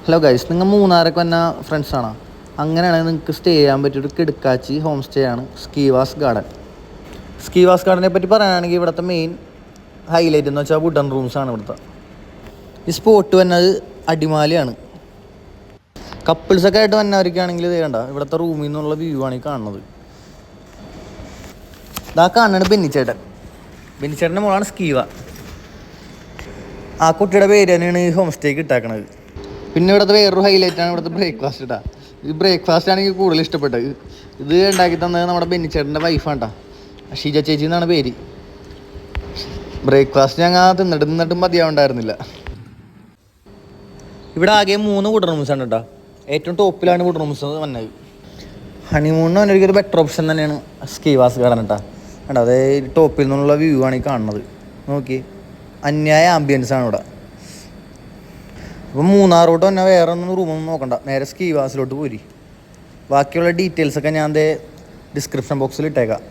Hello guys, നിങ്ങൾ മൂന്നാറൊക്കെ വന്ന ഫ്രണ്ട്സാണോ? അങ്ങനെയാണെങ്കിൽ നിങ്ങൾക്ക് സ്റ്റേ ചെയ്യാൻ പറ്റിയൊരു കിടക്കാച്ചി ഹോം സ്റ്റേ ആണ് സ്കീവാസ് ഗാർഡൻ. സ്കീവാസ് ഗാർഡനെ പറ്റി പറയുകയാണെങ്കിൽ ഇവിടുത്തെ മെയിൻ ഹൈലൈറ്റ് എന്ന് വെച്ചാൽ വുഡൻ റൂംസാണ് ഇവിടുത്തെ. ഈ സ്പോട്ട് വന്നത് അടിമാലിയാണ്. കപ്പിൾസൊക്കെ ആയിട്ട് വന്നവർക്കാണെങ്കിൽ ഇത് കണ്ട ഇവിടുത്തെ റൂമിൽ നിന്നുള്ള വ്യൂ ആണ് ഈ കാണുന്നത്. ഇതാ കാണുന്നത് ബെന്നിച്ചേട്ടൻ്റെ മോളാണ് സ്കീവ. ആ കുട്ടിയുടെ പേര് തന്നെയാണ് ഈ ഹോം സ്റ്റേക്ക് ഇട്ടാക്കണത്. പിന്നെ ഇവിടുത്തെ വേറൊരു ഹൈലൈറ്റാണ് ഇവിടുത്തെ ബ്രേക്ക്ഫാസ്റ്റ് ഇട്ടാ. ഈ ബ്രേക്ക്ഫാസ്റ്റ് ആണ് എനിക്ക് കൂടുതൽ ഇഷ്ടപ്പെട്ടത്. ഇത് ഉണ്ടാക്കി തന്നത് നമ്മുടെ ബെന്നിച്ചേട്ടൻ്റെ വൈഫാണ് കേട്ടോ, ഷീജ ചേച്ചി എന്നാണ് പേര്. ബ്രേക്ക്ഫാസ്റ്റ് ഞങ്ങൾ തിന്നിട്ടും മതിയാവുണ്ടായിരുന്നില്ല. ഇവിടെ ആകെ 3 വുഡൻ റൂംസാണ് കേട്ടോ. ഏറ്റവും ടോപ്പിലാണ് വുഡൻ റൂംസ് വന്നത്. ഹണിമൂണിന് വന്നൊരു ബെറ്റർ ഓപ്ഷൻ തന്നെയാണ് സ്കീവാസ് ഗാർഡൻ കേട്ടോ. കേട്ടോ അതേ ടോപ്പിൽ നിന്നുള്ള വ്യൂ ആണ് ഈ കാണുന്നത്. നോക്കി, അന്യായ ആംബിയൻസ് ആണ് ഇവിടെ. അപ്പം മൂന്നാറോട്ട് തന്നെ വേറെ ഒന്നും റൂമൊന്നും നോക്കണ്ട, നേരെ സ്കീവാസിലോട്ട് പോരി. ബാക്കിയുള്ള ഡീറ്റെയിൽസൊക്കെ ഞാൻ ഡിസ്ക്രിപ്ഷൻ ബോക്സിൽ ഇട്ടേക്കാം.